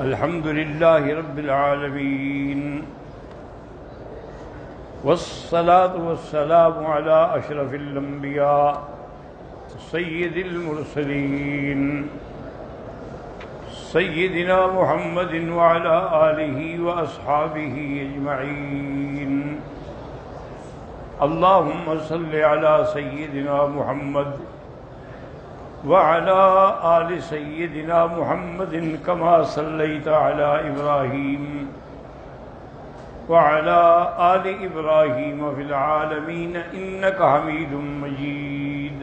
الحمد لله رب العالمين، والصلاة والسلام على أشرف الأنبياء سيد المرسلين سيدنا محمد وعلى آله وأصحابه أجمعين. اللهم صل على سيدنا محمد وعلى آل سيدنا محمد كما صليت على إبراهيم وعلى آل إبراهيم في العالمين إنك حميد مجيد.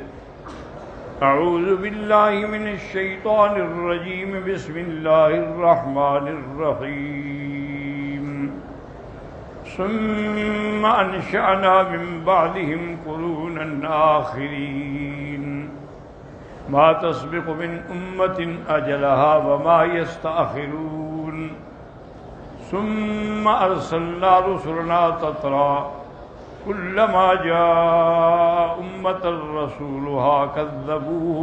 أعوذ بالله من الشيطان الرجيم. بسم الله الرحمن الرحيم. ثم أنشأنا من بعدهم قرونا آخرين ما تسبق من أمة أجلها وما يستأخرون ثم أرسلنا رسلنا تترى كلما جاء أمة رسولها كذبوه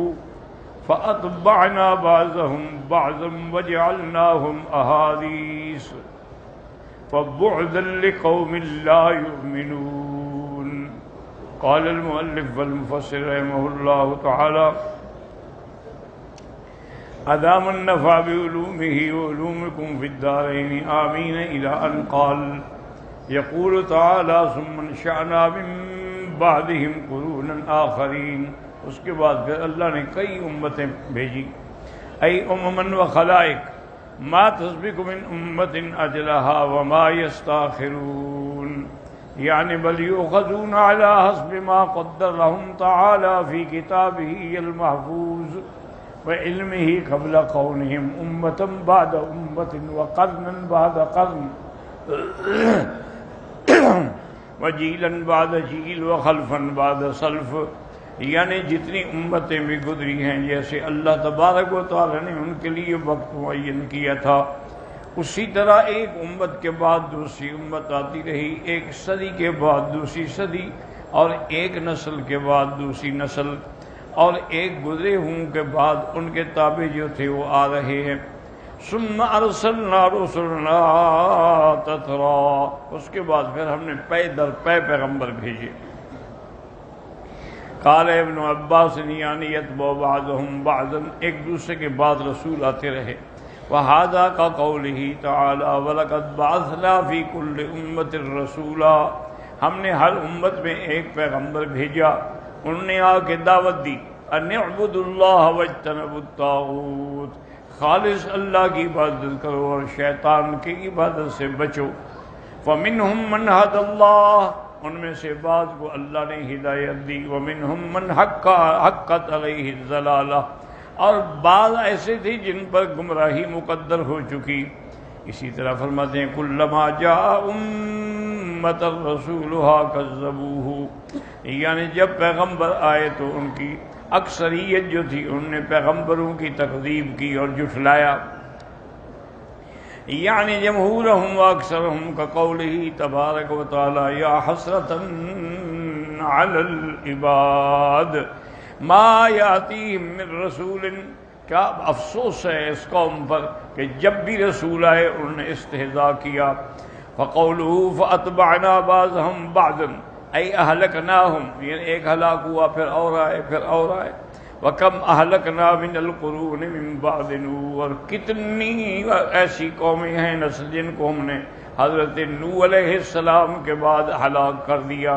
فأتبعنا بعضهم بعضا وجعلناهم أحاديث فبعدا لقوم لا يؤمنون. قال المؤلف والمفسر رحمه الله تعالى: أدام النفع بعلومه وعلومكم في الدارين آمين، إلى أن قال: يقول تعالى: ثم انشأنا من بعدهم قرونا آخرين. اس کے بعد پھر اللہ نے کئی امتیں بھیجی، ای اممن و خلائق ما تسبق من امت اجلها وما يستاخرون، یعنی بل یؤخذون على حسب ما قدر لهم تعالى في كتابه المحفوظ وعلمه قبل كونهم أمة بعد أمة وقرنا بعد قرن وجيلا بعد جيل وخلفا بعد سلف، یعنی جتنی امتیں بھی گزری ہیں جیسے اللہ تبارک و تعالی نے ان کے لیے وقت معین کیا تھا، اسی طرح ایک امت کے بعد دوسری امت آتی رہی، ایک صدی کے بعد دوسری صدی، اور ایک نسل کے بعد دوسری نسل، اور ایک گزرے ہوں کے بعد ان کے تابع جو تھے وہ آ رہے ہیں. ثم ارسلنا رسلنا تترا، اس کے بعد پھر ہم نے پے در پے پیغمبر بھیجے. قال ابن عباس یعنی یتبع بعضهم بعضا، ایک دوسرے کے بعد رسول آتے رہے. وہذا کا قولہ تعالی: وَلَقَدْ بَعَثْنَا فِي كُلِّ أُمَّةٍ رَسُولًا، ہم نے ہر امت میں ایک پیغمبر بھیجا. انہوں نے آ کے دعوت دی: ان اعبدوا اللہ واجتنبوا الطاغوت، خالص اللہ کی عبادت کرو اور شیطان کی عبادت سے بچو. فمنہم من ھدی اللہ، ان میں سے بعض کو اللہ نے ہدایت دی. ومنہم من حقت علیہ الضلالہ، اور بعض ایسے تھے جن پر گمراہی مقدر ہو چکی. اسی طرح فرماتے ہیں: کلما جاء امۃ رسولھا کذبوہ، یعنی جب پیغمبر آئے تو ان کی اکثریت جو تھی انہوں نے پیغمبروں کی تکذیب کی اور جھٹلایا. یعنی جمہورہم و اکثرہم کقولہ تبارک و تعالی: یا حسرۃ علی العباد ما یاتیہم من رسول، کیا افسوس ہے اس قوم پر کہ جب بھی رسول آئے انہوں نے استہزاء کیا. فقولہ فاتبعنا بعضهم بعضا، ای اہلکناہم، یعنی ایک ہلاک ہوا پھر اور آئے پھر اور آئے. وَكَمْ أَهْلَكْنَا مِنَ الْقُرُونِ مِنْ بَعْدِ نُوح، اور کتنی ایسی قومیں ہیں نسل جن کو ہم نے حضرت نوح علیہ السلام کے بعد ہلاک کر دیا.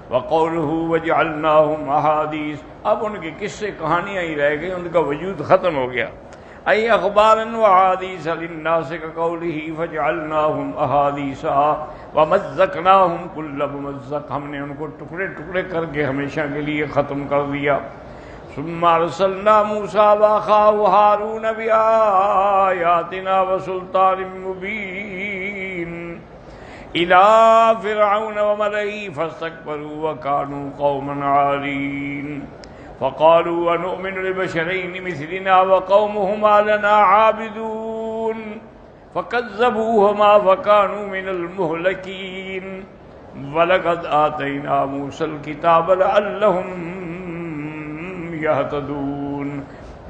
وَقَوْلُهُ وَجَعَلْنَاهُمْ أَحَادِيث، اب ان کی قصے کہانیاں ہی رہ گئی، ان کا وجود ختم ہو گیا. ای اخبارا وحادیث للناس کقولہ فجعلناہم احادیثا ومزقناہم کل ممزق، ہم نے ان کو ٹکڑے ٹکڑے کر کے ہمیشہ کے لیے ختم کر دیا. ثم ارسلنا موسیٰ واخاہ ہارون بآیاتنا وسلطان مبین الى فرعون وملئہ فاستکبروا وکانوا قوما عالین. فقالوا ونؤمن لبشرين مثلنا وقومهما لنا عابدون فكذبوهما فكانوا من المهلكين. وَلَقَدْ آتَيْنَا مُوسَى الْكِتَابَ لَعَلَّهُمْ يَهْتَدُونَ.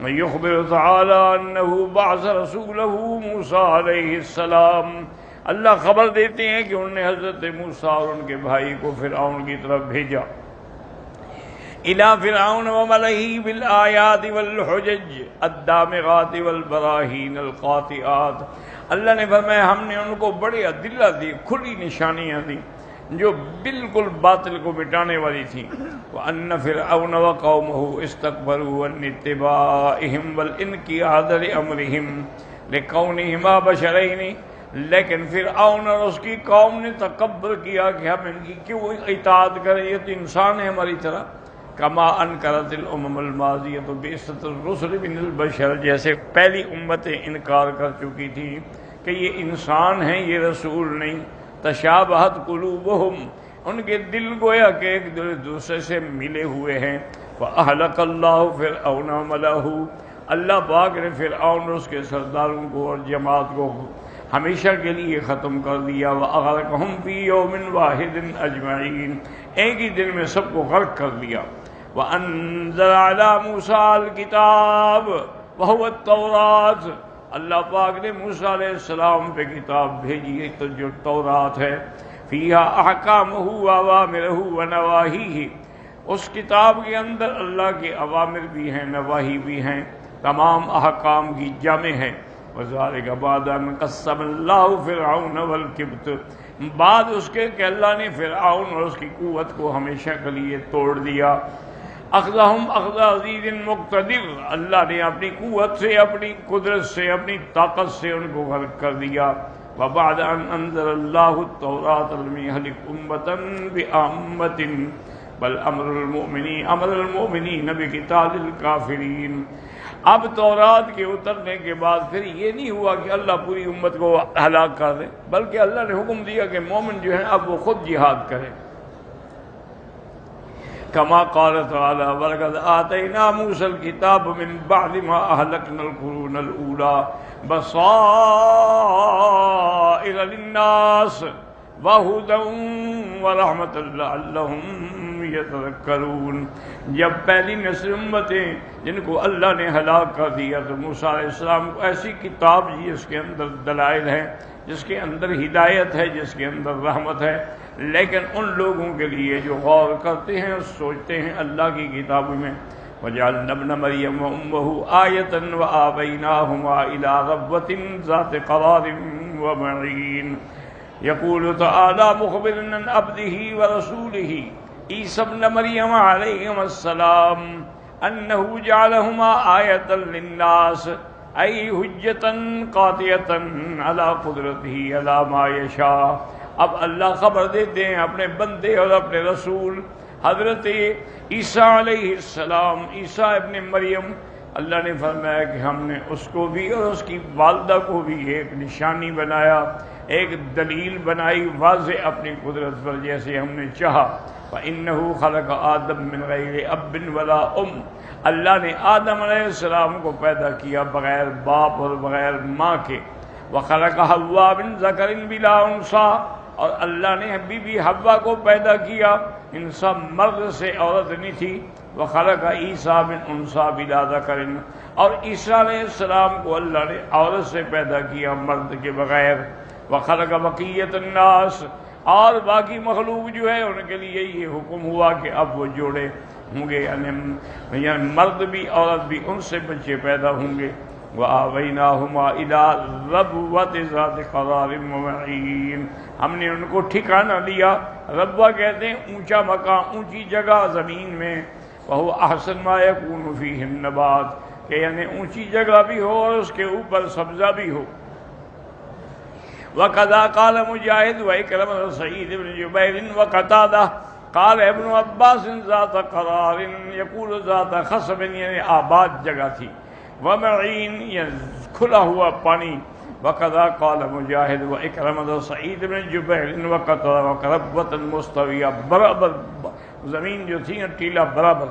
یخبر تعالی انہ بعث رسولہ موسیٰ علیہ السلام، اللہ خبر دیتے ہیں کہ انہوں نے حضرت موسیٰ اور ان کے بھائی کو فرعون کی طرف بھیجا، الی فرعون وملئہ بالآیات والحجج الدامغات والبراہین القاطعات، اللہ نے فرمایا ہم نے ان کو بڑے ادلہ دی، کھلی نشانیاں دی جو بالکل باطل کو مٹانے والی تھیں۔ وَأَنَّ فِرْعَوْنَ وَقَوْمَهُ اسْتَكْبَرُوا عَنِ اتِّبَاعِهِمْ وَالْإِنْقِيَادِ لِأَمْرِهِمْ لِكَوْنِهِمَا بَشَرَيْنِ، لیکن فرعون اور اس کی قوم نے تکبر کیا کہ ہم ان کی کیوں اطاعت کریں، یہ تو انسان ہے ہماری طرح۔ كَمَا أَنْكَرَتِ الْأُمَمُ الْمَاضِيَةُ بِعِثَّةِ الرُّسُلِ مِنَ الْبَشَرِ، جیسے پہلی امتیں انکار کر چکی تھیں کہ یہ انسان ہیں، یہ رسول نہیں۔ تشابہت قلوبہم، ان کے دل گویا کہ ایک دوسرے سے ملے ہوئے ہیں۔ فَأَهْلَكَ اللَّهُ فِرْعَوْنَ وَمَلَأَهُ، اللہ پاک نے فرعون اور اس کے سرداروں کو اور جماعت کو ہمیشہ کے لیے ختم کر دیا۔ وَأَغْرَقَهُمْ فِي يَوْمٍ وَاحِدٍ أَجْمَعِينَ، ایک ہی دن میں سب کو غرق کر دیا۔ وَأَنزَلَ عَلَى مُوسَىٰ الْكِتَابَ وَهُوَ التَّوْرَاةُ، اللہ پاک نے موسیٰ علیہ السلام پہ کتاب بھیجی تو جو تورات ہے، فیہا احکامہ وَأَوَامِرُہ وَنَوَاہیہ، اس کتاب کے اندر اللہ کے اوامر بھی ہیں، نواہی بھی ہیں، تمام احکام کی جامع ہے۔ وَذَلِكَ بَعْدَ أَنْ قَسَّمَ اللَّهُ فِرْعَوْنَ وَالْكِبْتَ، بعد اس کے کہ اللہ نے فرعون اور اس کی قوت کو ہمیشہ کے لیے توڑ دیا۔ اخذہم اخذ عزیز مقتدر، اللہ نے اپنی قوت سے، اپنی قدرت سے، اپنی طاقت سے ان کو غرق کر دیا۔ وبعد ان انزل اللہ التوراۃ لم یہلک امۃ بامۃ بل امر المؤمنین بقتال الکافرین، اب تورات کے اترنے کے بعد پھر یہ نہیں ہوا کہ اللہ پوری امت کو ہلاک کر دے، بلکہ اللہ نے حکم دیا کہ مومن جو ہیں اب وہ خود جہاد کریں۔ کما قال تعالی وَلَقَدْ آتَيْنَا مُوسَى الْكِتَابَ مِن بَعْدِ مَا أَهْلَكْنَا الْقُرُونَ الْأُولَىٰ بَصَائِرَ لِلنَّاسِ وَهُدًى وَرَحْمَةً لَعَلَّهُمْ يَتَذَكَّرُونَ، جب پہلی نسل امتیں جن کو اللہ نے ہلاک کر دیا تو موسیٰ علیہ السلام کو ایسی کتاب دی جس کے اندر دلائل ہیں، جس کے اندر ہدایت ہے، جس کے اندر رحمت ہے، لیکن ان لوگوں کے لیے جو غور کرتے ہیں اور سوچتے ہیں اللہ کی کتابوں میں۔ وَجَعَلْنَا ابْنَ مَرْيَمَ وَأُمَّهُ آيَةً وَآوَيْنَاهُمَا إِلَىٰ رَبْوَةٍ ذَاتِ قَرَارٍ وَمَعِينٍ، يقول تعالی مخبرا عن عبده ورسوله عیسی ابن مریم علیہ السلام انه جعلهما آیة للناس ای حجتا قاطعتا علی قدرته علی ما یشاء، اب اللہ خبر دیتے ہیں اپنے بندے اور اپنے رسول حضرت عیسیٰ علیہ السلام، عیسیٰ ابن مریم، اللہ نے فرمایا کہ ہم نے اس کو بھی اور اس کی والدہ کو بھی ایک نشانی بنایا، ایک دلیل بنائی واضح اپنی قدرت پر جیسے ہم نے چاہا۔ فَإِنَّهُ خَلَقَ آدَمَ مِنْ غَيْرِ أَبٍّ وَلَا اللہ نے آدم علیہ السلام کو پیدا کیا بغیر باپ اور بغیر ماں کے۔ وَخَلَقَ حَوَّىٰ مِنْ ذَكَرٍ بِلَا أُنثىٰ، اور اللہ نے بی بی حوا کو پیدا کیا، انسان مرد سے عورت نہیں تھی۔ وَخَلَقَ عِيسَىٰ مِنْ أُنثىٰ بِلَا ذَكَرٍ، اور عیسیٰ علیہ السلام کو اللہ نے عورت سے پیدا کیا مرد کے بغیر۔ وَخَلَقَ بَقِيَّةَ النَّاسِ، اور باقی مخلوق جو ہے ان کے لیے یہ حکم ہوا کہ اب وہ جوڑے ہوں گے، یعنی مرد بھی عورت بھی، ان سے بچے پیدا ہوں گے۔ وَآوَيْنَاهُمَا إِلَىٰ رَبْوَةٍ ذَاتِ قَرَارٍ وَمَعِينٍ، ہم نے ان کو ٹھکانہ دیا، ربوہ کہتے ہیں اونچا مقام، اونچی جگہ زمین میں، وَهُوَ أَحْسَنُ مَا يَكُونُ فِيهِ النَّبَاتُ، کہ یعنی اونچی جگہ بھی ہو اور اس کے اوپر سبزہ بھی ہو۔ وَقَذَا قَالَ مُجَاهِدُ وَإِكْرَمَةُ وَسَعِيدُ بْنُ جُبَيْرٍ وَقَتَادَةُ قال ابن عباس ذات قرار یقول ذات خصب، یعنی آباد جگہ تھی، ومعین یعنی کھلا ہوا پانی۔ وقضا قال مجاہد و اکرمۃ سعید بن جبیر وقطر وقربۃ مستویہ، برابر زمین جو تھی ٹیلا برابر،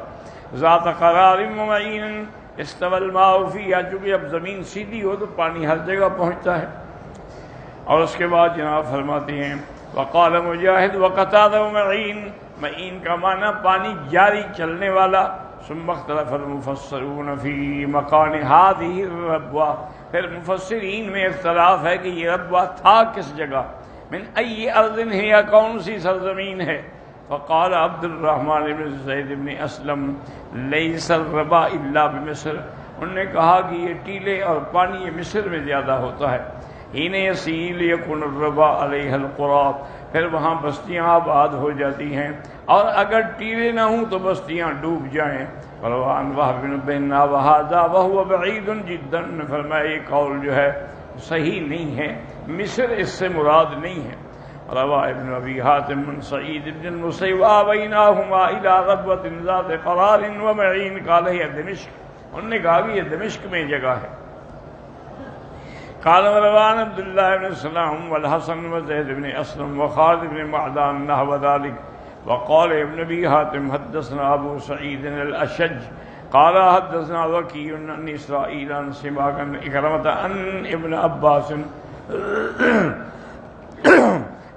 ذات قرار ومعین استوى الماء فیہا، چونکہ اب زمین سیدھی ہو تو پانی ہر جگہ پہنچتا ہے۔ اور اس کے بعد جناب فرماتے ہیں وقال مجاہد وقتادہ ومعین، معین کا معنی پانی جاری چلنے والا، ثم اختلف المفسرون فی مکان هذه الربوہ، پھر مفسرین میں اختلاف ہے کہ یہ ربوہ تھا کس جگہ، من ای ارض ہے، یا کون سی سرزمین ہے. فقال عبد الرحمن بن زید بن اسلم لیس الربا الا بمصر، انہوں نے کہا کہ یہ ٹیلے اور پانی یہ مصر میں زیادہ ہوتا ہے. حین یسیل یکن الربا علیہ القرى، پھر وہاں بستیاں آباد ہو جاتی ہیں، اور اگر ٹیلے نہ ہوں تو بستیاں ڈوب جائیں. وروان وهب بن بنا وهذا وهو بعید جدا، فرمایا یہ قول جو ہے صحیح نہیں ہے، مصر اس سے مراد نہیں ہے. روا ابن ابی حاتم من سعید بن المسیب آویناہما الی ربوۃ ذات قرار ومعین، قال ہی دمشق، انہوں نے کہا کہ یہ دمشق میں جگہ ہے. قال وروان عبد اللہ بن سلام والحسن وزید بن اسلم وخالد بن معدان نحو ذلك. وقال ابن ابي حاتم حدثنا ابو سعيد الاشج قال حدثنا وكيع عن اسرائيل عن سماك عن اكرمة عن ابن عباس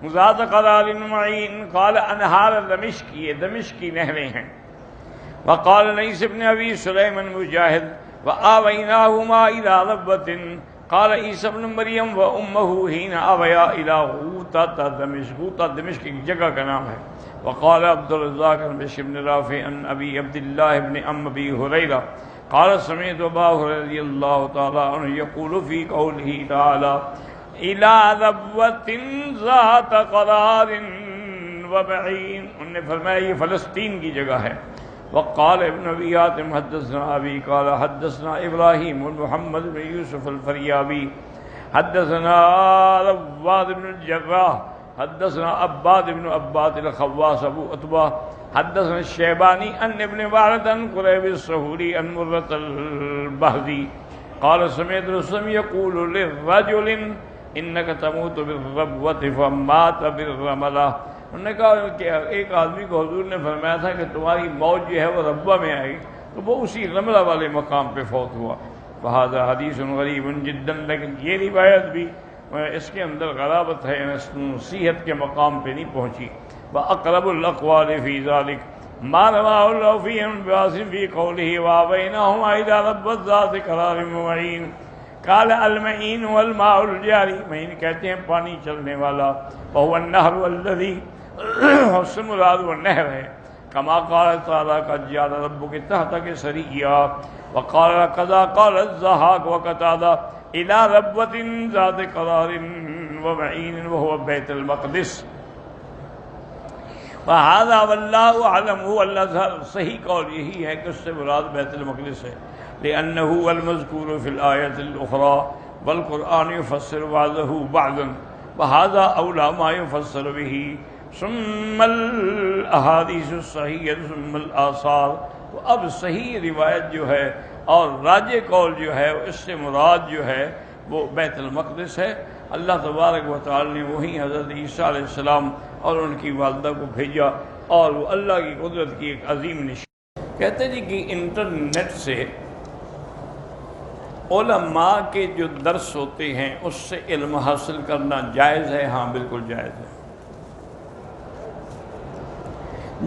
مزاد قرار معين قال انہار دمشق، یہ دمشق کی نہریں ہیں. وقال ليس ابن ابي سليمان مجاهد وآويناهما الى ربوة قال عيسى ابن مریم وامه حين آویا الى غوطة دمشق، غوطة دمشق کی جگہ کا نام ہے. وقال عبد الرزاق عن بشر بن رافع عن ابي عبد الله بن ابي هريره قال سمعت ابا هريره رضي الله تعالى عنه يقول في قوله تعالى الى ربوة ذات قرار ومعين، انہوں نے فرمایا یہ فلسطین کی جگہ ہے. وقال ابن ابي حاتم حدثنا ابي قال حدثنا ابراهيم بن محمد بن يوسف الفريابي حدثنا رواد بن الجراح حدثنا عباد بن عباد الخواص ابو عتبہ حدثنا الشیبانی ان ابن وارد عن قریب السہولی ان مرة البہزی قال سمعت رسول يقول للرجل انك تموت بالربوة فمات بالرملہ. انہوں نے کہا کہ ایک آدمی کو حضور نے فرمایا تھا کہ تمہاری موت جو ہے وہ ربوہ میں آئی، تو وہ اسی رملہ والے مقام پہ فوت ہوا. وہذا حدیث غریب جدا، لیکن یہ روایت بھی اس کے اندر غرابت ہے، نصیحت کے مقام پہ نہیں پہنچی. وَأَقْرَبُ الْأَقْوَالِ فِي ذَلِكَ مَا رواه الله فيه عن عباس في قوله وَآوَيْنَاهُمَا إِلَى رَبْوَةٍ ذَاتِ قَرَارٍ وَمَعِينٍ. قال المعین والماء الجاری، معین کہتے ہیں پانی چلنے والا، وهو النهر الذي، اس سے مراد وہ نہر ہے. كما قال تعالیٰ قد جعل ربك تحتك سريا. وقال قضا قال الضحاك وقتادہ الى ربوة ذات قرار ومعین وهو بیت المقدس. وهذا والله اعلم هو الازهر، صحیح قول یہی ہے کہ اس سے مراد بیت المقدس ہے. لأنه هو المذكور في الآية الأخرى والقرآن يفسر بعضه بعضا وهذا أولى ما يفسر به. ثم الأحاديث الصحيحة ثم الآثار. اب صحیح روایت جو ہے اور راجح قول جو ہے اس سے مراد جو ہے وہ بیت المقدس ہے. اللہ تبارک و تعالی نے وہیں حضرت عیسیٰ علیہ السلام اور ان کی والدہ کو بھیجا، اور وہ اللہ کی قدرت کی ایک عظیم نشان. کہتے جی کہ انٹرنیٹ سے علماء کے جو درس ہوتے ہیں اس سے علم حاصل کرنا جائز ہے؟ ہاں بالکل جائز ہے.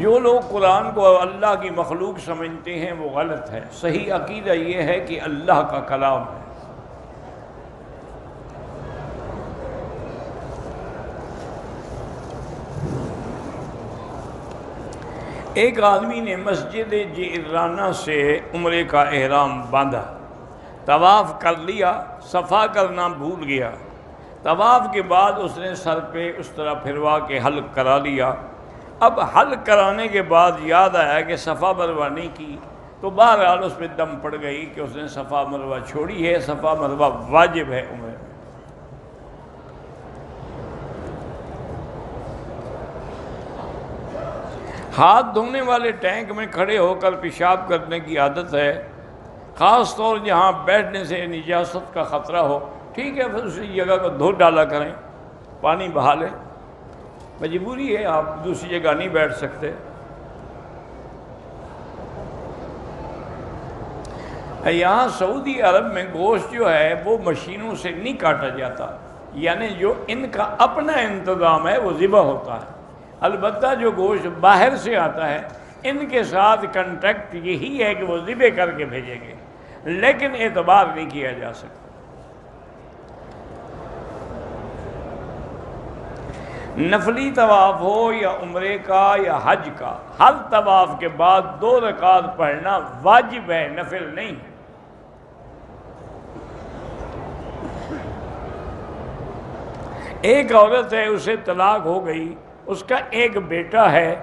جو لوگ قرآن کو اللہ کی مخلوق سمجھتے ہیں وہ غلط ہے. صحیح عقیدہ یہ ہے کہ اللہ کا کلام ہے. ایک آدمی نے مسجد جعرانہ سے عمرے کا احرام باندھا، طواف کر لیا، صفا کرنا بھول گیا. طواف کے بعد اس نے سر پہ اس طرح پھروا کے حلق کرا لیا. اب حلق کرانے کے بعد یاد آیا کہ صفا مروہ نہیں کی، تو بہرحال اس پہ دم پڑ گئی کہ اس نے صفا مروہ چھوڑی ہے. صفا مروہ واجب ہے عمرے میں. ہاتھ دھونے والے ٹینک میں کھڑے ہو کر پیشاب کرنے کی عادت ہے، خاص طور جہاں بیٹھنے سے نجاست کا خطرہ ہو. ٹھیک ہے، پھر اسی جگہ کو دھو ڈالا کریں، پانی بہا لیں. مجبوری ہے، آپ دوسری جگہ نہیں بیٹھ سکتے. یہاں سعودی عرب میں گوشت جو ہے وہ مشینوں سے نہیں کاٹا جاتا، یعنی جو ان کا اپنا انتظام ہے وہ ذبح ہوتا ہے. البتہ جو گوشت باہر سے آتا ہے ان کے ساتھ کنٹیکٹ یہی ہے کہ وہ ذبح کر کے بھیجیں گے، لیکن اعتبار نہیں کیا جا سکتا۔ نفلی طواف ہو یا عمرے کا یا حج کا، ہر طواف کے بعد 2 رکعت پڑھنا واجب ہے، نفل نہیں۔ ایک عورت ہے، اسے طلاق ہو گئی، اس کا ایک بیٹا ہے،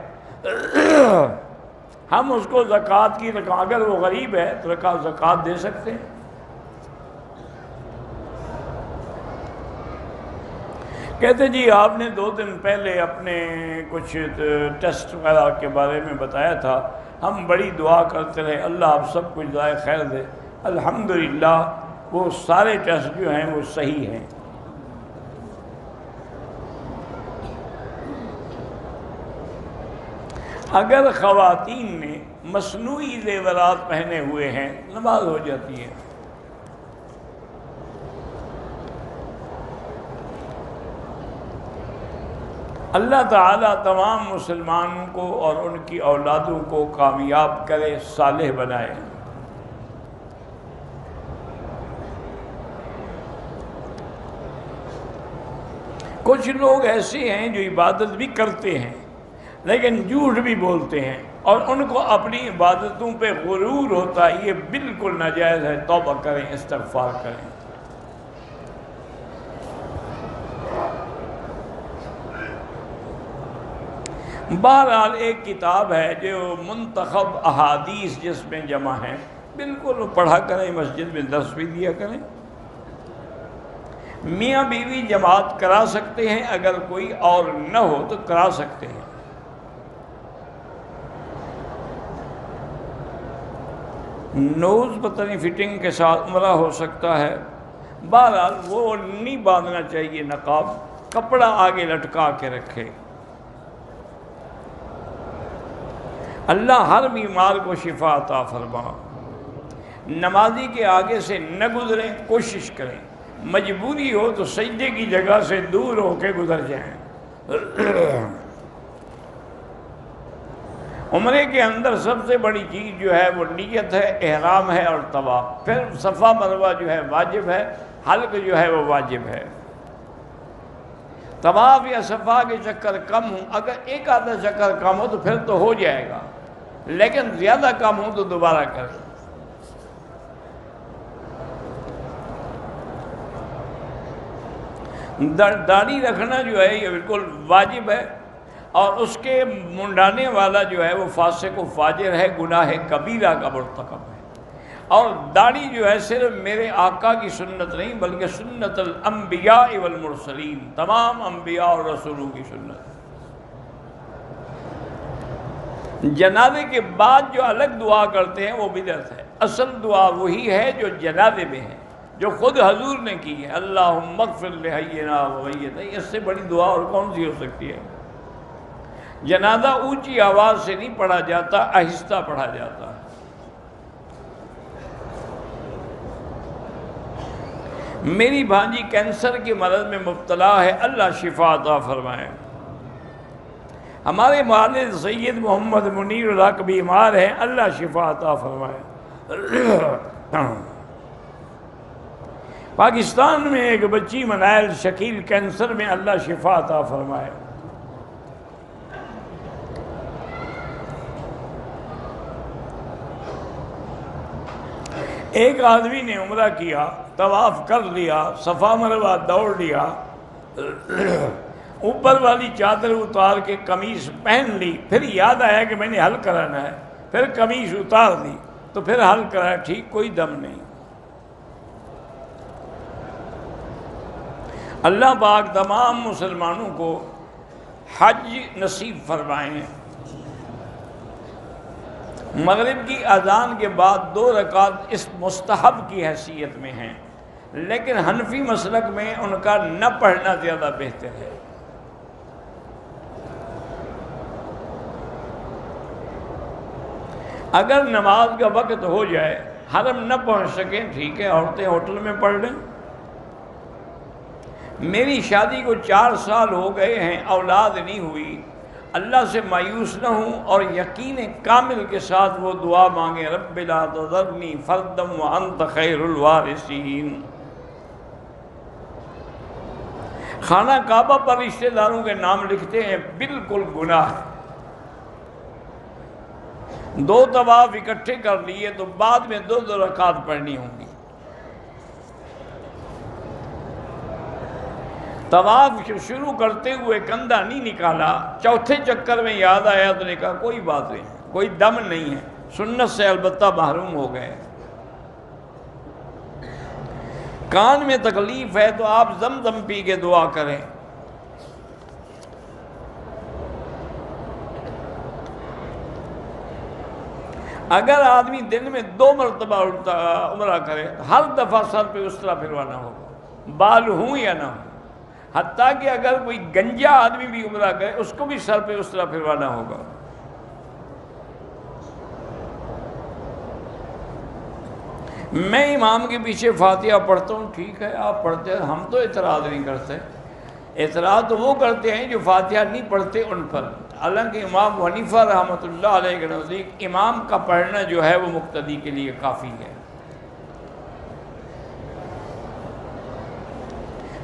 ہم اس کو زکوٰۃ کی رقم، اگر وہ غریب ہے تو زکوٰۃ دے سکتے ہیں۔ کہتے جی آپ نے 2 دن پہلے اپنے کچھ ٹیسٹ وغیرہ کے بارے میں بتایا تھا، ہم بڑی دعا کرتے رہے اللہ آپ سب کچھ جزائے خیر دے۔ الحمدللہ وہ سارے ٹیسٹ جو ہیں وہ صحیح ہیں۔ اگر خواتین نے مصنوعی زیورات پہنے ہوئے ہیں نماز ہو جاتی ہے۔ اللہ تعالیٰ تمام مسلمانوں کو اور ان کی اولادوں کو کامیاب کرے، صالح بنائے۔ کچھ لوگ ایسے ہیں جو عبادت بھی کرتے ہیں لیکن جھوٹ بھی بولتے ہیں، اور ان کو اپنی عبادتوں پہ غرور ہوتا ہے، یہ بالکل ناجائز ہے، توبہ کریں، استغفار کریں۔ بہرحال ایک کتاب ہے جو منتخب احادیث جس میں جمع ہیں، بالکل پڑھا کریں، مسجد میں درس بھی دیا کریں۔ میاں بیوی جماعت کرا سکتے ہیں، اگر کوئی اور نہ ہو تو کرا سکتے ہیں۔ نوز پتہ نہیں فٹنگ کے ساتھ عمرہ ہو سکتا ہے، بہرحال وہ نہیں باندھنا چاہیے نقاب، کپڑا آگے لٹکا کے رکھے۔ اللہ ہر بیمار کو شفا عطا فرما۔ نمازی کے آگے سے نہ گزریں، کوشش کریں، مجبوری ہو تو سجدے کی جگہ سے دور ہو کے گزر جائیں۔ عمرے کے اندر سب سے بڑی چیز جو ہے وہ نیت ہے، احرام ہے اور طواف، پھر صفا مروہ جو ہے واجب ہے، حلق جو ہے وہ واجب ہے۔ طواف یا صفا کے چکر کم ہوں، اگر ایک آدھا چکر کم ہو تو پھر تو ہو جائے گا، لیکن زیادہ کم ہو تو دوبارہ کریں۔ داڑھی رکھنا جو ہے یہ بالکل واجب ہے، اور اس کے منڈانے والا جو ہے وہ فاسق و فاجر ہے، گناہ کبیرہ کا مرتکب ہے۔ اور داڑھی جو ہے صرف میرے آقا کی سنت نہیں بلکہ سنت الانبیاء والمرسلین، تمام انبیاء اور رسولوں کی سنت۔ جنازے کے بعد جو الگ دعا کرتے ہیں وہ بدعت ہے، اصل دعا وہی ہے جو جنازے میں ہے، جو خود حضور نے کی ہے، اللہم اغفر لحینا ومیتنا۔ اس سے بڑی دعا اور کون سی ہو سکتی ہے؟ جنازہ اونچی آواز سے نہیں پڑھا جاتا، آہستہ پڑھا جاتا ہے۔ میری بھانجی کینسر کے مرض میں مبتلا ہے، اللہ شفا عطا فرمائے۔ ہمارے والد سید محمد منیر الحق بیمار ہیں، اللہ شفا عطا فرمائے۔ پاکستان میں ایک بچی منائل شکیل کینسر میں، اللہ شفا عطا فرمائے۔ ایک آدمی نے عمرہ کیا، طواف کر لیا، صفا مروہ دوڑ لیا، اوپر والی چادر اتار کے قمیص پہن لی، پھر یاد آیا کہ میں نے حل کرانا ہے، پھر قمیص اتار دی تو پھر حل کرایا، ٹھیک، کوئی دم نہیں۔ اللہ پاک تمام مسلمانوں کو حج نصیب فرمائیں۔ مغرب کی اذان کے بعد 2 رکعت اس مستحب کی حیثیت میں ہیں، لیکن حنفی مسلک میں ان کا نہ پڑھنا زیادہ بہتر ہے۔ اگر نماز کا وقت ہو جائے، حرم نہ پہنچ سکیں، ٹھیک ہے، عورتیں ہوٹل میں پڑھ لیں۔ میری شادی کو 4 سال ہو گئے ہیں، اولاد نہیں ہوئی، اللہ سے مایوس نہ ہوں اور یقین کامل کے ساتھ وہ دعا مانگیں، رب لا تذرنی فردا وانت خیر الوارثین۔ خانہ کعبہ پر رشتہ داروں کے نام لکھتے ہیں، بالکل گناہ ہے۔ 2 طواف اکٹھے کر لیے تو بعد میں 2 رکعات پڑھنی ہوں گی۔ طواف شروع کرتے ہوئے کندھا نہیں نکالا، چوتھے چکر میں یاد آیا تو نے کہا کوئی بات نہیں، کوئی دم نہیں ہے، سنت سے البتہ محروم ہو گئے۔ کان میں تکلیف ہے تو آپ زمزم پی کے دعا کریں۔ اگر آدمی دن میں 2 مرتبہ عمرہ کرے تو ہر دفعہ سر پہ اس طرح پھروانا ہوگا، بال ہوں یا نہ ہوں۔ حتیٰ کہ اگر کوئی گنجا آدمی بھی عمرہ کرے اس کو بھی سر پہ اس طرح پھروانا ہوگا۔ میں امام کے پیچھے فاتحہ پڑھتا ہوں، ٹھیک ہے آپ پڑھتے ہیں، ہم تو اعتراض نہیں کرتے۔ اعتراض تو وہ کرتے ہیں جو فاتحہ نہیں پڑھتے ان پر۔ حالانکہ امام حنیفہ رحمۃ اللہ علیہ کے نزدیک امام کا پڑھنا جو ہے وہ مقتدی کے لیے کافی ہے۔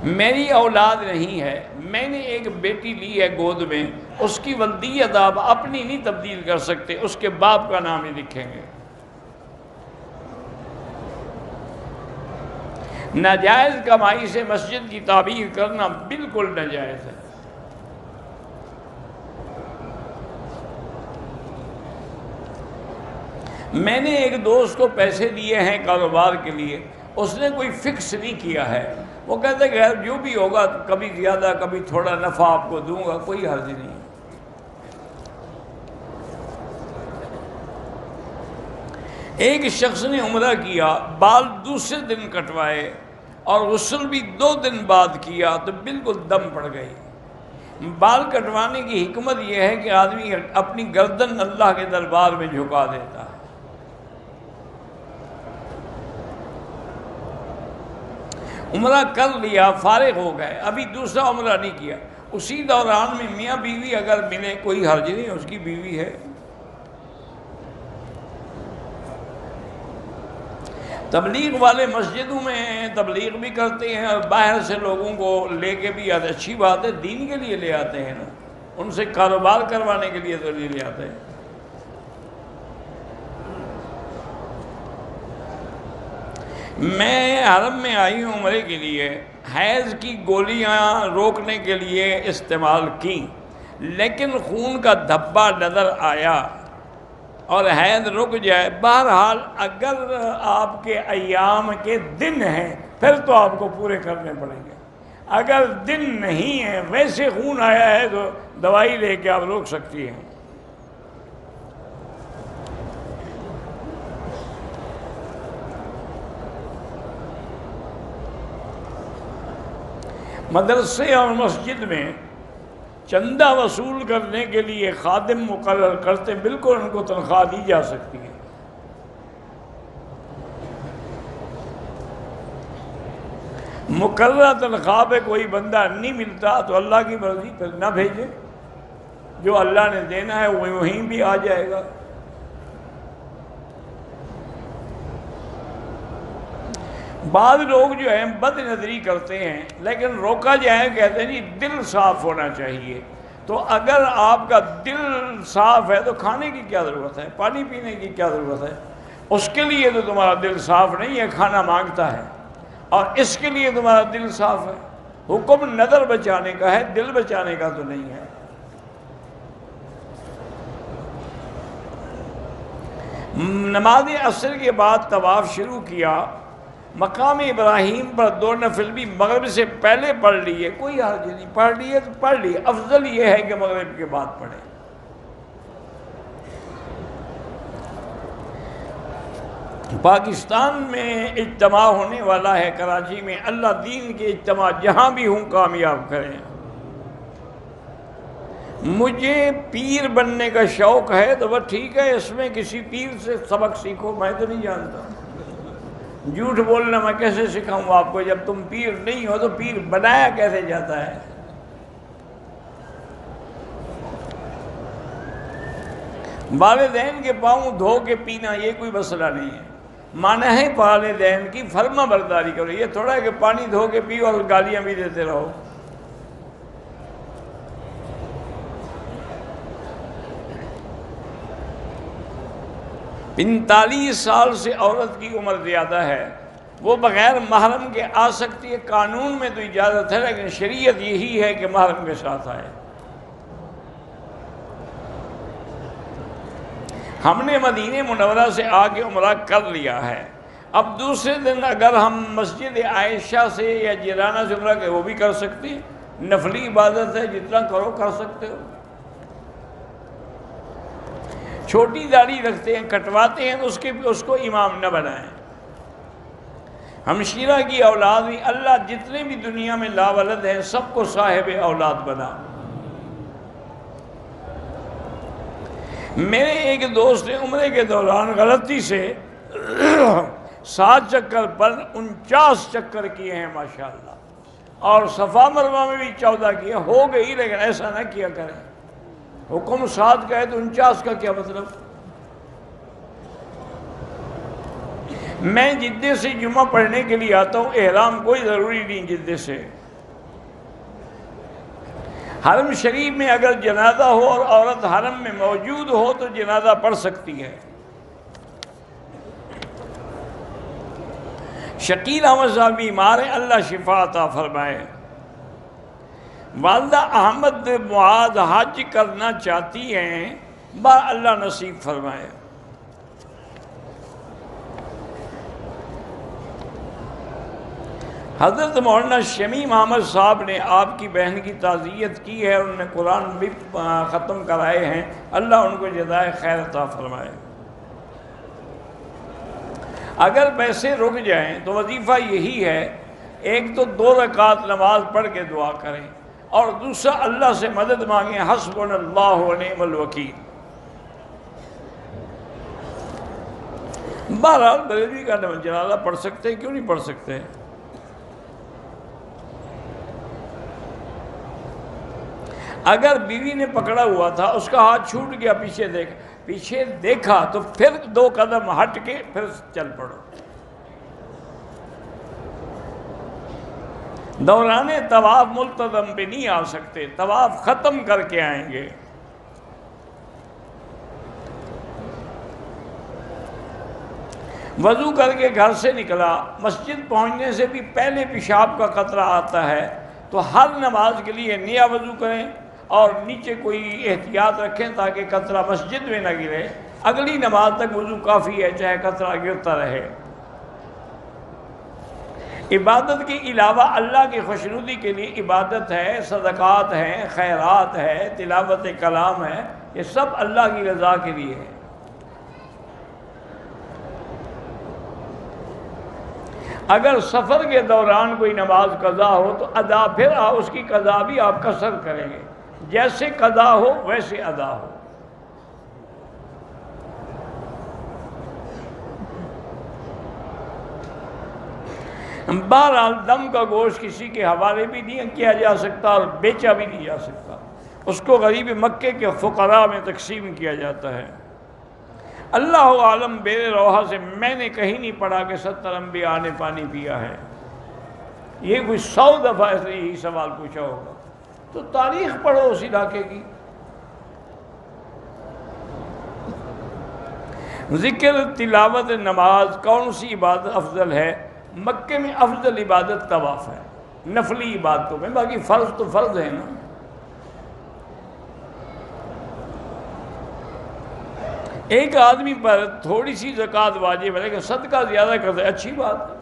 میری اولاد نہیں ہے، میں نے ایک بیٹی لی ہے گود میں، اس کی ولدیت آپ اپنی نہیں تبدیل کر سکتے، اس کے باپ کا نام ہی لکھیں گے۔ ناجائز کمائی سے مسجد کی تعمیر کرنا بالکل ناجائز ہے۔ میں نے ایک دوست کو پیسے دیے ہیں کاروبار کے لیے، اس نے کوئی فکس نہیں کیا ہے، وہ کہتے کہ جو بھی ہوگا کبھی زیادہ کبھی تھوڑا نفع آپ کو دوں گا، کوئی حرج نہیں۔ ایک شخص نے عمرہ کیا، بال دوسرے دن کٹوائے اور غسل بھی 2 دن بعد کیا تو بالکل دم پڑ گئی۔ بال کٹوانے کی حکمت یہ ہے کہ آدمی اپنی گردن اللہ کے دربار میں جھکا دیتا ہے۔ عمرہ کر لیا، فارغ ہو گئے، ابھی دوسرا عمرہ نہیں کیا، اسی دوران میں میاں بیوی اگر ملے کوئی حرج نہیں، اس کی بیوی ہے۔ تبلیغ والے مسجدوں میں تبلیغ بھی کرتے ہیں اور باہر سے لوگوں کو لے کے بھی آتے، اچھی بات ہے، دین کے لیے لے آتے ہیں نا، ان سے کاروبار کروانے کے لیے تو نہیں لے آتے۔ میں حرم میں آئی ہوں عمرے کے لیے، حیض کی گولیاں روکنے کے لیے استعمال کی، لیکن خون کا دھبا نظر آیا اور حیض رک جائے۔ بہرحال اگر آپ کے ایام کے دن ہیں پھر تو آپ کو پورے کرنے پڑیں گے، اگر دن نہیں ہیں ویسے خون آیا ہے تو دوائی لے کے آپ روک سکتی ہیں۔ مدرسے اور مسجد میں چندہ وصول کرنے کے لیے خادم مقرر کرتے، بالکل ان کو تنخواہ دی جا سکتی ہے۔ مقررہ تنخواہ پہ کوئی بندہ نہیں ملتا تو اللہ کی مرضی پھر نہ بھیجے، جو اللہ نے دینا ہے وہ وہیں بھی آ جائے گا۔ بعض لوگ جو ہیں بد نظری کرتے ہیں، لیکن روکا جائے، کہتے ہیں جی دل صاف ہونا چاہیے۔ تو اگر آپ کا دل صاف ہے تو کھانے کی کیا ضرورت ہے، پانی پینے کی کیا ضرورت ہے؟ اس کے لیے تو تمہارا دل صاف نہیں ہے، کھانا مانگتا ہے، اور اس کے لیے تمہارا دل صاف ہے۔ حکم نظر بچانے کا ہے، دل بچانے کا تو نہیں ہے۔ نماز عصر کے بعد طواف شروع کیا، مقام ابراہیم پر 2 نفل بھی مغرب سے پہلے پڑھ لیے، کوئی حرج نہیں، پڑھ لیے تو پڑھ لیے، افضل یہ ہے کہ مغرب کے بعد پڑھیں۔ پاکستان میں اجتماع ہونے والا ہے، کراچی میں، اللہ دین کے اجتماع جہاں بھی ہوں کامیاب کریں۔ مجھے پیر بننے کا شوق ہے تو وہ ٹھیک ہے، اس میں کسی پیر سے سبق سیکھو، میں تو نہیں جانتا۔ جھوٹ بولنا میں کیسے سکھاؤں آپ کو، جب تم پیر نہیں ہو تو پیر بنایا کیسے جاتا ہے؟ والدین کے پاؤں دھو کے پینا یہ کوئی مسئلہ نہیں ہے، مانا ہے والدین کی فرما برداری کرو، یہ تھوڑا ہے کہ پانی دھو کے پیو اور گالیاں بھی دیتے رہو۔ پینتالیس سال سے عورت کی عمر زیادہ ہے، وہ بغیر محرم کے آ سکتی ہے، قانون میں تو اجازت ہے، لیکن شریعت یہی ہے کہ محرم کے ساتھ آئے۔ ہم نے مدینہ منورہ سے آ کے عمرہ کر لیا ہے، اب دوسرے دن اگر ہم مسجد عائشہ سے یا جیرانہ سے عمرہ کہ وہ بھی کر سکتے ہیں، نفلی عبادت ہے، جتنا کرو کر سکتے ہو۔ چھوٹی داڑھی رکھتے ہیں، کٹواتے ہیں، اس کو امام نہ بنائیں۔ ہمشیرہ کی اولاد بھی اللہ جتنے بھی دنیا میں لاولد ہیں سب کو صاحب اولاد بنا۔ میرے ایک دوست نے عمرے کے دوران غلطی سے 7 چکر پر 49 چکر کیے ہیں ماشاءاللہ، اور صفا مروہ میں بھی 14 کیے، ہو گئی، لیکن ایسا نہ کیا کریں۔ حکم 7 کا ہے تو 49 کا کیا مطلب؟ میں جدے سے جمعہ پڑھنے کے لیے آتا ہوں، احرام کوئی ضروری نہیں جدے سے۔ حرم شریف میں اگر جنازہ ہو اور عورت حرم میں موجود ہو تو جنازہ پڑھ سکتی ہے۔ شکیل احمد صاحب بیمار ہیں، اللہ شفا عطا فرمائے۔ والدہ احمد معاذ حج کرنا چاہتی ہیں، اللہ نصیب فرمائے۔ حضرت مولانا شمیم احمد صاحب نے آپ کی بہن کی تعزیت کی ہے، انہوں نے قرآن بھی ختم کرائے ہیں، اللہ ان کو جزائے خیر عطا فرمائے۔ اگر پیسے رک جائیں تو وظیفہ یہی ہے، ایک تو 2 رکعت نماز پڑھ کے دعا کریں، اور دوسرا اللہ سے مدد مانگیں، حسبنا اللہ و نعم الوکیل۔ بہرحال بریلوی کا جنازہ پڑھ سکتے ہیں، کیوں نہیں پڑھ سکتے؟ اگر بیوی نے پکڑا ہوا تھا، اس کا ہاتھ چھوٹ گیا، پیچھے دیکھا تو پھر 2 قدم ہٹ کے پھر چل پڑو۔ دوران طواف ملتزم پہ نہیں آ سکتے، طواف ختم کر کے آئیں گے۔ وضو کر کے گھر سے نکلا، مسجد پہنچنے سے بھی پہلے پیشاب کا قطرہ آتا ہے، تو ہر نماز کے لیے نیا وضو کریں اور نیچے کوئی احتیاط رکھیں تاکہ قطرہ مسجد میں نہ گرے، اگلی نماز تک وضو کافی ہے، چاہے قطرہ گرتا رہے۔ عبادت کے علاوہ اللہ کی خوشنودی کے لیے عبادت ہے، صدقات ہیں، خیرات ہے، تلاوت کلام ہے، یہ سب اللہ کی رضا کے لیے ہے۔ اگر سفر کے دوران کوئی نماز قضا ہو تو ادا، پھر اس کی قضا بھی آپ قصر کریں گے، جیسے قضا ہو ویسے ادا ہو۔ بہرحال دم کا گوشت کسی کے حوالے بھی نہیں کیا جا سکتا اور بیچا بھی نہیں جا سکتا، اس کو غریب مکے کے فقراء میں تقسیم کیا جاتا ہے۔ اللہ عالم بیر روحہ سے میں نے کہیں نہیں پڑھا کہ 70 انبیاء نے پانی پیا ہے، یہ کوئی 100 دفعہ ایسے ہی سوال پوچھا ہوگا، تو تاریخ پڑھو اس علاقے کی۔ ذکر، تلاوت، نماز، کون سی عبادت افضل ہے؟ مکے میں افضل عبادت طواف ہے، نفلی عبادتوں میں، باقی فرض تو فرض ہے نا۔ ایک آدمی پر تھوڑی سی زکوٰۃ واجب ہے لیکن صدقہ زیادہ کرتا ہے، اچھی بات ہے۔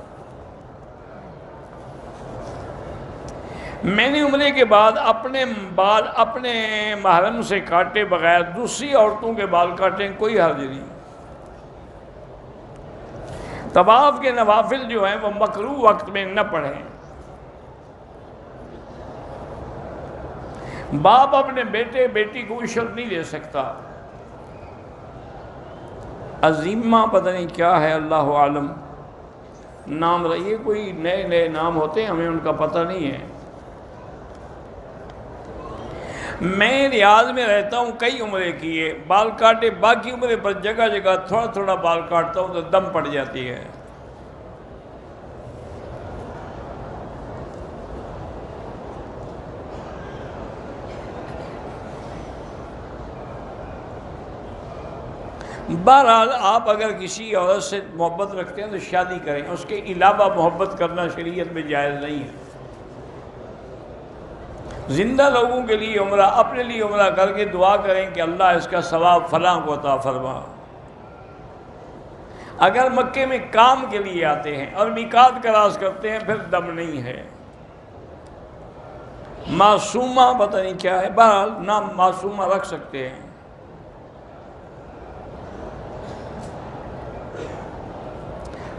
میں نے عمرے کے بعد اپنے بال اپنے محرم سے کاٹے بغیر دوسری عورتوں کے بال کاٹیں، کوئی حرج نہیں۔ طواف کے نوافل جو ہیں وہ مکروہ وقت میں نہ پڑھیں۔ باپ اپنے بیٹے بیٹی کو عشر نہیں دے سکتا۔ عظیمہ پتہ نہیں کیا ہے، اللہ عالم نام، یہ کوئی نئے نئے نام ہوتے ہیں، ہمیں ان کا پتہ نہیں ہے۔ میں ریاض میں رہتا ہوں، کئی عمرے کیے، بال کاٹے، باقی عمرے پر جگہ جگہ تھوڑا تھوڑا بال کاٹتا ہوں تو دم پڑ جاتی ہے۔ بہرحال آپ اگر کسی عورت سے محبت رکھتے ہیں تو شادی کریں، اس کے علاوہ محبت کرنا شریعت میں جائز نہیں ہے۔ زندہ لوگوں کے لیے عمرہ، اپنے لیے عمرہ کر کے دعا کریں کہ اللہ اس کا ثواب فلاں کو عطا فرما۔ اگر مکے میں کام کے لیے آتے ہیں اور میقات کراس کرتے ہیں پھر دم نہیں ہے۔ معصومہ پتہ نہیں کیا ہے، بہرحال نام معصومہ رکھ سکتے ہیں۔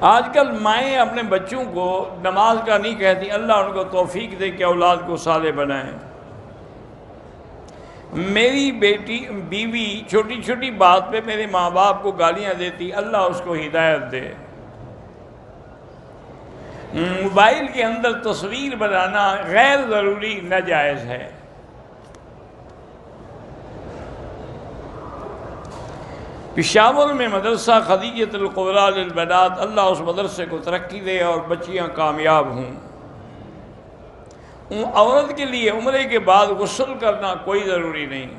آج کل مائیں اپنے بچوں کو نماز کا نہیں کہتی، اللہ ان کو توفیق دے کہ اولاد کو صالح بنائیں۔ میری بیوی چھوٹی چھوٹی بات پہ میرے ماں باپ کو گالیاں دیتی، اللہ اس کو ہدایت دے۔ موبائل کے اندر تصویر بنانا غیر ضروری ناجائز ہے۔ پشاور میں مدرسہ خدیجۃ القبریٰ للبنات، اللہ اس مدرسے کو ترقی دے اور بچیاں کامیاب ہوں۔ عورت کے لیے عمرے کے بعد غسل کرنا کوئی ضروری نہیں۔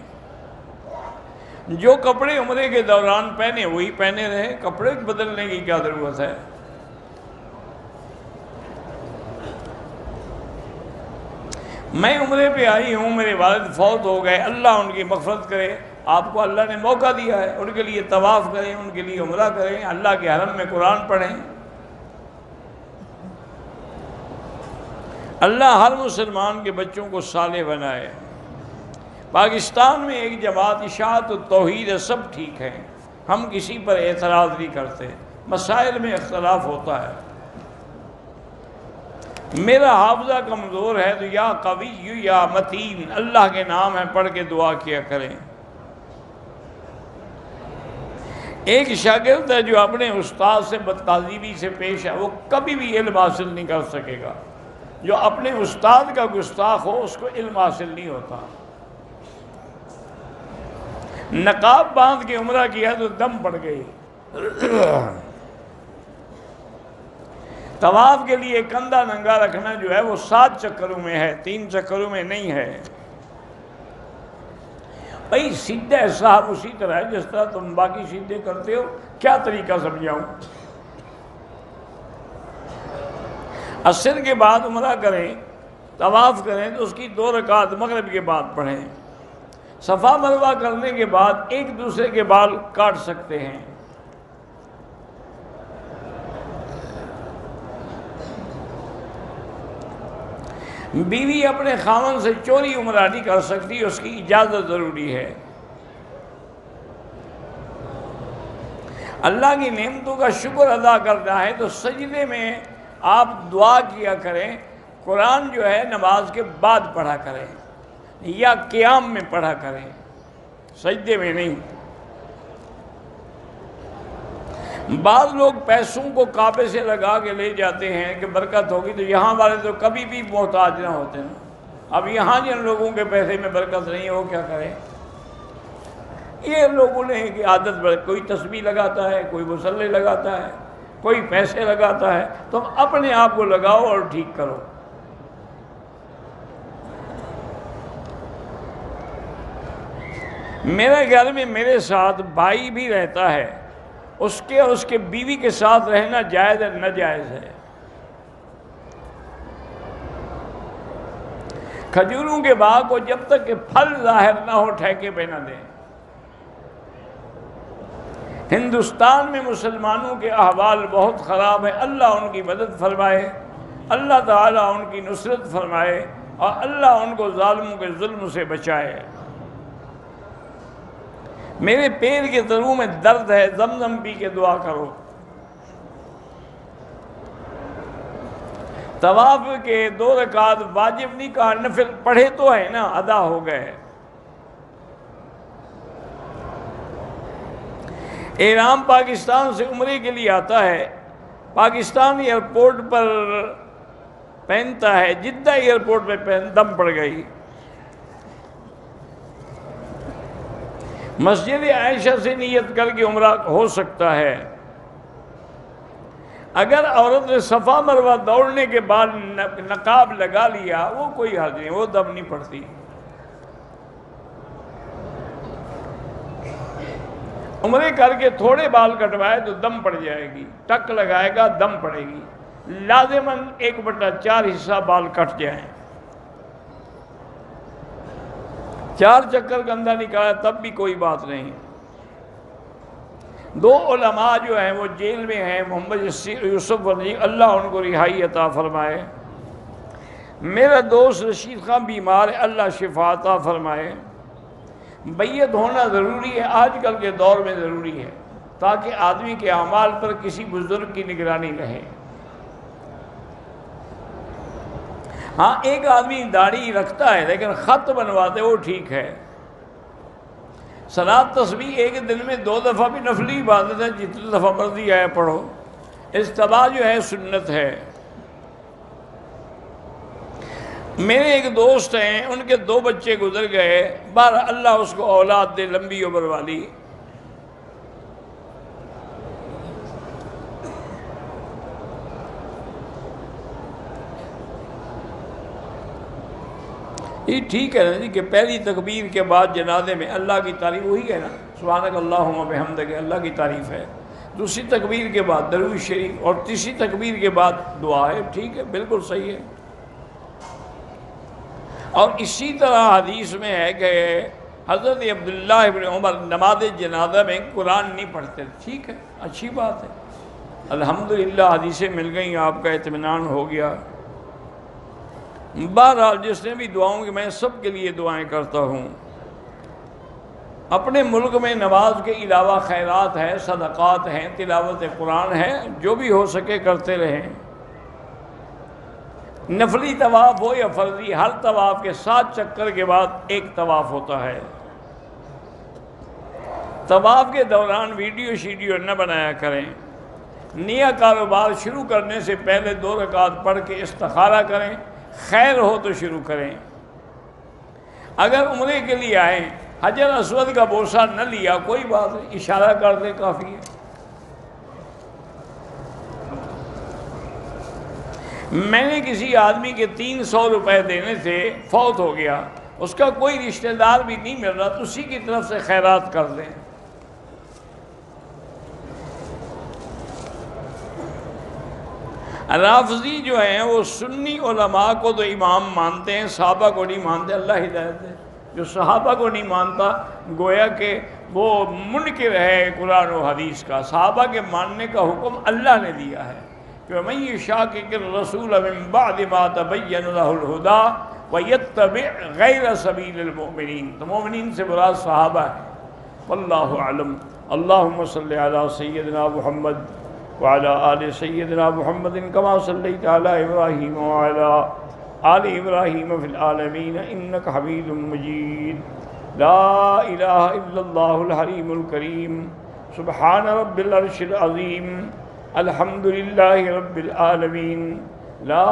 جو کپڑے عمرے کے دوران پہنے وہی پہنے رہے، کپڑے بدلنے کی کیا ضرورت ہے؟ میں عمرے پہ آئی ہوں، میرے والد فوت ہو گئے، اللہ ان کی مغفرت کرے۔ آپ کو اللہ نے موقع دیا ہے، ان کے لیے طواف کریں، ان کے لیے عمرہ کریں، اللہ کے حرم میں قرآن پڑھیں۔ اللہ ہر مسلمان کے بچوں کو صالح بنائے۔ پاکستان میں ایک جماعت اشاعت التوحید ہے، سب ٹھیک ہے، ہم کسی پر اعتراض نہیں کرتے، مسائل میں اختلاف ہوتا ہے۔ میرا حافظہ کمزور ہے تو یا قوی یا متین اللہ کے نام ہے پڑھ کے دعا کیا کریں۔ ایک شاگرد ہے جو اپنے استاد سے بدتہذیبی سے پیش ہے، وہ کبھی بھی علم حاصل نہیں کر سکے گا۔ جو اپنے استاد کا گستاخ ہو اس کو علم حاصل نہیں ہوتا۔ نقاب باندھ کے عمرہ کیا تو دم پڑ گئی۔ طواف کے لیے کندھا ننگا رکھنا جو ہے وہ 7 چکروں میں ہے، 3 چکروں میں نہیں ہے۔ بھائی سیدھے صاحب اسی طرح ہے جس طرح تم باقی سیدھے کرتے ہو، کیا طریقہ سمجھاؤں؟ عصر کے بعد عمرہ کریں، طواف کریں تو اس کی 2 رکعت مغرب کے بعد پڑھیں۔ صفا مروہ کرنے کے بعد ایک دوسرے کے بال کاٹ سکتے ہیں۔ بیوی اپنے خاوند سے چوری عمرہ نہیں کر سکتی، اس کی اجازت ضروری ہے۔ اللہ کی نعمتوں کا شکر ادا کرنا ہے تو سجدے میں آپ دعا کیا کریں، قرآن جو ہے نماز کے بعد پڑھا کریں یا قیام میں پڑھا کریں، سجدے میں نہیں۔ بعض لوگ پیسوں کو کعبے سے لگا کے لے جاتے ہیں کہ برکت ہوگی، تو یہاں والے تو کبھی بھی محتاج نہ ہوتے ہیں۔ اب یہاں جن لوگوں کے پیسے میں برکت نہیں ہو کیا کریں؟ یہ لوگوں نے کہ عادت بڑھ، کوئی تسبیح لگاتا ہے، کوئی مصلی لگاتا ہے، کوئی پیسے لگاتا ہے، تم اپنے آپ کو لگاؤ اور ٹھیک کرو۔ میرے گھر میں میرے ساتھ بھائی بھی رہتا ہے، اس کے اور اس کے بیوی کے ساتھ رہنا جائز ہے ناجائز ہے؟ کھجوروں کے باغ کو جب تک کہ پھل ظاہر نہ ہو ٹھیکے پہ نہ دیں۔ ہندوستان میں مسلمانوں کے احوال بہت خراب ہے، اللہ ان کی مدد فرمائے، اللہ تعالیٰ ان کی نصرت فرمائے اور اللہ ان کو ظالموں کے ظلم سے بچائے۔ میرے پیر کے ترو میں درد ہے، زمزم پی کے دعا کرو۔ طواف کے 2 رکعت واجب نہیں کہا، نفل پڑھے تو ہے نا، ادا ہو گئے۔ احرام پاکستان سے عمرے کے لیے آتا ہے، پاکستان ایئرپورٹ پر پہنتا ہے، جدہ ایئرپورٹ پہ دم پڑ گئی۔ مسجد عائشہ سے نیت کر کے عمرہ ہو سکتا ہے۔ اگر عورت نے صفا مروہ دوڑنے کے بعد نقاب لگا لیا وہ کوئی حرج نہیں، وہ دم نہیں پڑتی۔ عمرے کر کے تھوڑے بال کٹوائے تو دم پڑ جائے گی، ٹک لگائے گا دم پڑے گی، لازماً 1/4 حصہ بال کٹ جائیں۔ 4 چکر گندہ نکالا تب بھی کوئی بات نہیں۔ 2 علماء جو ہیں وہ جیل میں ہیں، محمد یوسف ورنی، اللہ ان کو رہائی عطا فرمائے۔ میرا دوست رشید خان بیمار ہے، اللہ شفا عطا فرمائے۔ بیعت ہونا ضروری ہے، آج کل کے دور میں ضروری ہے، تاکہ آدمی کے اعمال پر کسی بزرگ کی نگرانی رہے۔ ہاں ایک آدمی داڑھی رکھتا ہے لیکن خط بنواتے وہ ٹھیک ہے۔ صلاۃ تسبیح ایک دن میں 2 دفعہ بھی نفلی عبادت ہے، جتنی دفعہ مرضی آئے پڑھو۔ اجتباع جو ہے سنت ہے۔ میرے ایک دوست ہیں، ان کے 2 بچے گزر گئے، بہر اللہ اس کو اولاد دے، لمبی عمر والی۔ یہ ٹھیک ہے نا جی کہ پہلی تکبیر کے بعد جنازے میں اللہ کی تعریف، وہی ہے نا سبحانک اللہم وبحمدک، اللہ کی تعریف ہے۔ دوسری تکبیر کے بعد درود شریف، اور تیسری تکبیر کے بعد دعا ہے، ٹھیک ہے، بالکل صحیح ہے۔ اور اسی طرح حدیث میں ہے کہ حضرت عبداللہ ابن عمر نماز جنازہ میں قرآن نہیں پڑھتے، ٹھیک ہے، اچھی بات ہے، الحمدللہ حدیثیں مل گئیں، آپ کا اطمینان ہو گیا۔ بہرحال جس نے بھی دعاؤں کی، میں سب کے لیے دعائیں کرتا ہوں۔ اپنے ملک میں نماز کے علاوہ خیرات ہے، صدقات ہیں، تلاوت قرآن ہے، جو بھی ہو سکے کرتے رہیں۔ نفلی طواف ہو یا فرضی، ہر طواف کے 7 چکر کے بعد ایک طواف ہوتا ہے۔ طواف کے دوران ویڈیو شیڈیو نہ بنایا کریں۔ نیا کاروبار شروع کرنے سے پہلے 2 رکعت پڑھ کے استخارہ کریں، خیر ہو تو شروع کریں۔ اگر عمرے کے لیے آئیں، حجر اسود کا بوسہ نہ لیا کوئی بات نہیں، اشارہ کر دے کافی ہے۔ میں نے کسی آدمی کے 300 روپے دینے تھے، فوت ہو گیا، اس کا کوئی رشتہ دار بھی نہیں مل رہا، تو اسی کی طرف سے خیرات کر دیں۔ رافضی جو ہیں وہ سنی علماء کو تو امام مانتے ہیں، صحابہ کو نہیں مانتے، اللہ ہدایت دے۔ جو صحابہ کو نہیں مانتا گویا کہ وہ منکر ہے قرآن و حدیث کا۔ صحابہ کے ماننے کا حکم اللہ نے دیا ہے کہ وَمَن يُشَاقِقِ الرَّسُولَ مِن بَعْدِ مَا تَبَيَّنَ لَهُ الْهُدَىٰ وَيَتَّبِعْ غَيْرَ سَبِيلِ الْمُؤْمِنِينَ، تو مومنین سے مراد صحابہ ہے۔ واللہ اعلم۔ اللہم صلی علی سیدنا محمد وعلى آل سيدنا محمد كما صليت على إبراهيم وعلى آل إبراهيم في العالمين إنك حميد مجيد۔ لا إله إلا الله الحليم الكريم، سبحان رب العرش العظيم، الحمد لله رب العالمين، لا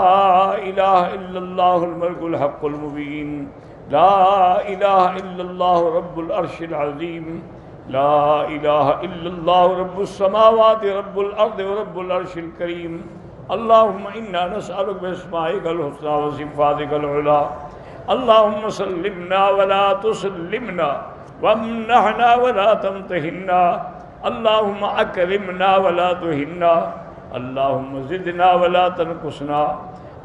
إله إلا الله الملك الحق المبين، لا إله إلا الله رب العرش العظيم، لا الہ الا اللہ رب السماوات رب الارض ورب العرش الکریم۔ اللہم انا نسألک باسمائک الحسنى وصفاتک العلی، اللہم سلمنا ولا تسلمنا وامنحنا ولا تمتحنا، اللہم اکرمنا ولا تہنا، اللہم زدنا ولا تنقصنا،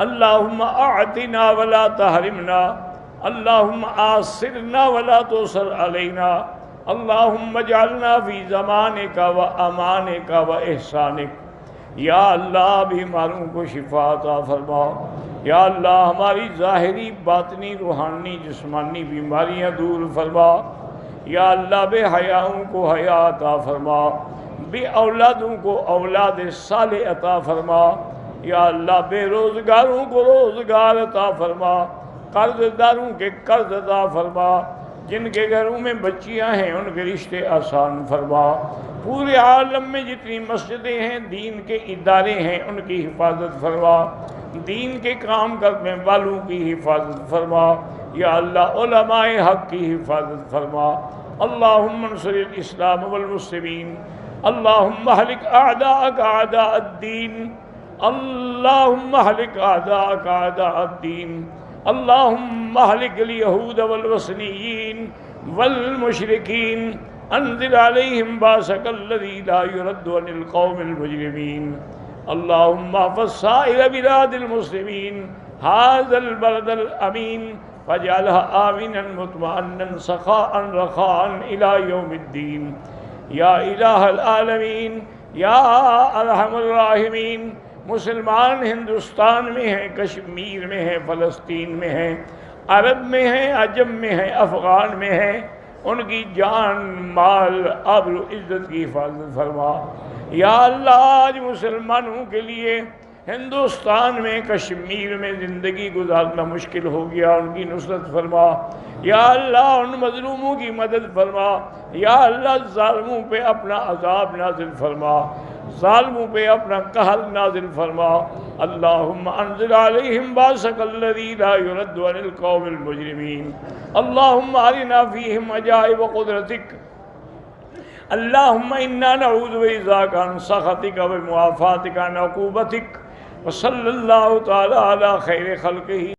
اللہم اعطنا ولا تحرمنا، اللہم آثرنا ولا تؤثر علینا، اللہم اجعلنا فی زمانک و امانک و احسانک۔ یا اللہ بیماروں کو شفا عطا فرما، یا اللہ ہماری ظاہری باطنی روحانی جسمانی بیماریاں دور فرما، یا اللہ بے حیاؤں کو حیا عطا فرما، بے اولادوں کو اولاد صالح عطا فرما، یا اللہ بے روزگاروں کو روزگار عطا فرما، قرض داروں کے قرض عطا فرما، جن کے گھروں میں بچیاں ہیں ان کے رشتے آسان فرما، پورے عالم میں جتنی مسجدیں ہیں دین کے ادارے ہیں ان کی حفاظت فرما، دین کے کام کرنے والوں کی حفاظت فرما، یا اللہ علماء حق کی حفاظت فرما، اللہم انصر الاسلام والمسلمین، اللہم اہلک اعداءک اعداء الدین، اللہم اہلک اعداءک اعداء الدین، اللہم اہلک الیہود والوثنیین والمشرکین، انزل علیہم باسک الذی لا يرد عن القوم المجرمین، اللہم احفظ سائر بلاد المسلمین هذا البلد الامین فاجعلها آمنا مطمئنا سخاء رخاء الى یوم الدین، یا الہ العالمین، یا ارحم الراحمین۔ مسلمان ہندوستان میں ہیں، کشمیر میں ہیں، فلسطین میں ہیں، عرب میں ہیں، عجم میں ہیں، افغان میں ہیں، ان کی جان مال آبرو عزت کی حفاظت فرما۔ یا اللہ آج مسلمانوں کے لیے ہندوستان میں کشمیر میں زندگی گزارنا مشکل ہو گیا، ان کی نصرت فرما۔ یا اللہ ان مظلوموں کی مدد فرما۔ یا اللہ ظالموں پہ اپنا عذاب نازل فرما، ظالموں پہ اپنا قہر نازل فرما۔ اللہم انزل علیہم باسک الذی لا يرد عن القوم المجرمین، اللہم ارنا فیہم عجائب قدرتک، اللہم انا نعوذ بعزاک عن سخطک ومعافاتک عن عقوبتک، وصلی اللہ تعالی علی خیر خلقہ